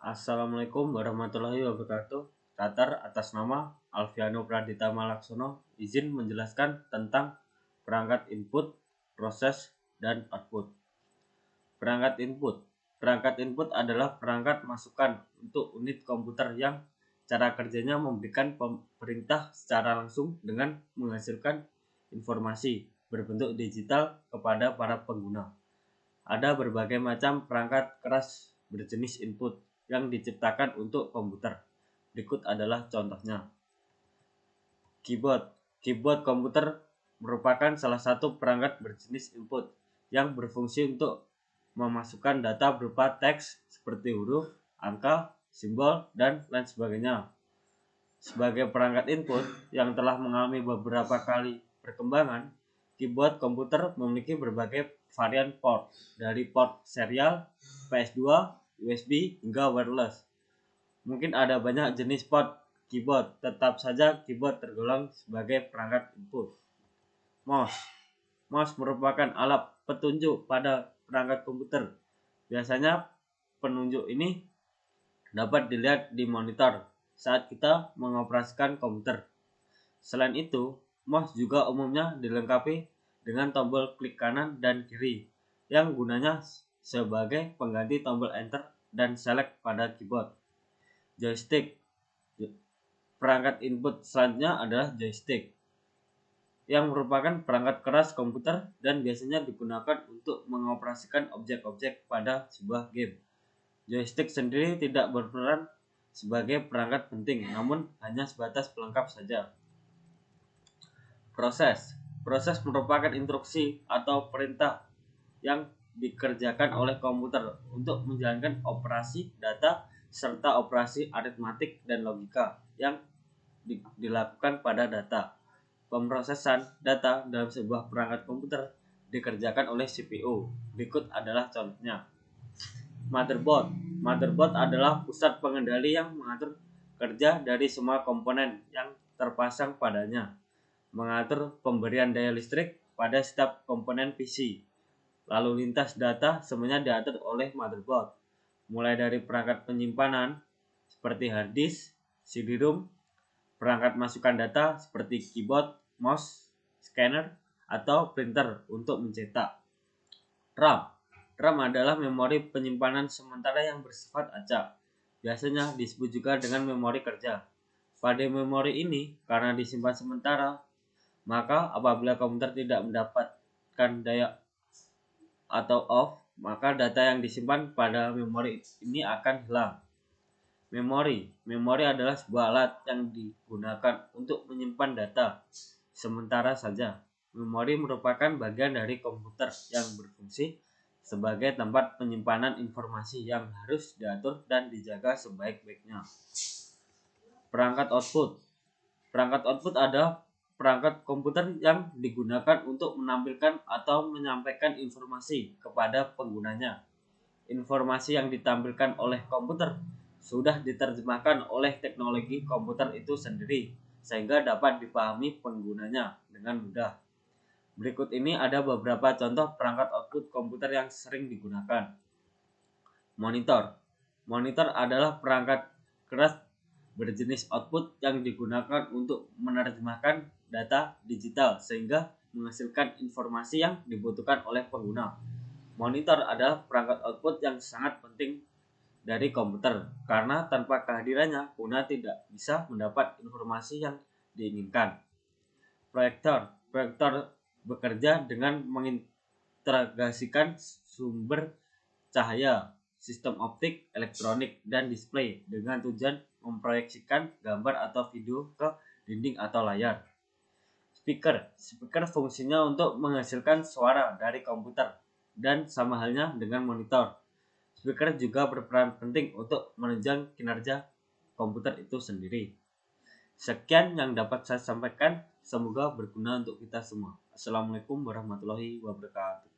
Assalamualaikum warahmatullahi wabarakatuh. Tatar atas nama Alfiano Pradita Malaksono izin menjelaskan tentang perangkat input, proses, dan output. Perangkat input. Perangkat input adalah perangkat masukan untuk unit komputer yang cara kerjanya memberikan perintah secara langsung dengan menghasilkan informasi berbentuk digital kepada para pengguna. Ada berbagai macam perangkat keras berjenis input yang diciptakan untuk komputer. Berikut adalah contohnya. Keyboard. Keyboard komputer merupakan salah satu perangkat berjenis input yang berfungsi untuk memasukkan data berupa teks seperti huruf, angka, simbol, dan lain sebagainya. Sebagai perangkat input yang telah mengalami beberapa kali perkembangan, keyboard komputer memiliki berbagai varian port, dari port serial, PS2, USB, hingga wireless. Mungkin ada banyak jenis port keyboard, tetap saja keyboard tergolong sebagai perangkat input. Mouse. Mouse merupakan alat petunjuk pada perangkat komputer. Biasanya penunjuk ini dapat dilihat di monitor saat kita mengoperasikan komputer. Selain itu, mouse juga umumnya dilengkapi dengan tombol klik kanan dan kiri yang gunanya sebagai pengganti tombol enter dan select pada keyboard. Joystick. Perangkat input selanjutnya adalah joystick, yang merupakan perangkat keras komputer dan biasanya digunakan untuk mengoperasikan objek-objek pada sebuah game. Joystick sendiri tidak berperan sebagai perangkat penting, namun hanya sebatas pelengkap saja. Proses. Proses merupakan instruksi atau perintah yang dikerjakan oleh komputer untuk menjalankan operasi data serta operasi aritmatik dan logika yang dilakukan pada data. Pemrosesan data dalam sebuah perangkat komputer dikerjakan oleh CPU. Berikut adalah contohnya. Motherboard. Motherboard adalah pusat pengendali yang mengatur kerja dari semua komponen yang terpasang padanya, mengatur pemberian daya listrik pada setiap komponen PC. Lalu lintas data semuanya diatur oleh motherboard, mulai dari perangkat penyimpanan seperti hard disk, CD-ROM, perangkat masukan data seperti keyboard, mouse, scanner, atau printer untuk mencetak. RAM. RAM adalah memori penyimpanan sementara yang bersifat acak. Biasanya disebut juga dengan memori kerja. Pada memori ini, karena disimpan sementara, maka apabila komputer tidak mendapatkan daya atau off, maka data yang disimpan pada memori ini akan hilang. Memori adalah sebuah alat yang digunakan untuk menyimpan data sementara saja. Memori merupakan bagian dari komputer yang berfungsi sebagai tempat penyimpanan informasi yang harus diatur dan dijaga sebaik-baiknya. Perangkat output. Perangkat output adalah perangkat komputer yang digunakan untuk menampilkan atau menyampaikan informasi kepada penggunanya. Informasi yang ditampilkan oleh komputer sudah diterjemahkan oleh teknologi komputer itu sendiri sehingga dapat dipahami penggunanya dengan mudah. Berikut ini ada beberapa contoh perangkat output komputer yang sering digunakan. Monitor. Monitor adalah perangkat keras berjenis output yang digunakan untuk menerjemahkan data digital sehingga menghasilkan informasi yang dibutuhkan oleh pengguna. Monitor adalah perangkat output yang sangat penting dari komputer karena tanpa kehadirannya pengguna tidak bisa mendapat informasi yang diinginkan. Proyektor. Proyektor bekerja dengan mengintegrasikan sumber cahaya, sistem optik, elektronik, dan display dengan tujuan memproyeksikan gambar atau video ke dinding atau layar. Speaker. Speaker fungsinya untuk menghasilkan suara dari komputer dan sama halnya dengan monitor. Speaker juga berperan penting untuk menunjang kinerja komputer itu sendiri. Sekian yang dapat saya sampaikan, semoga berguna untuk kita semua. Assalamualaikum warahmatullahi wabarakatuh.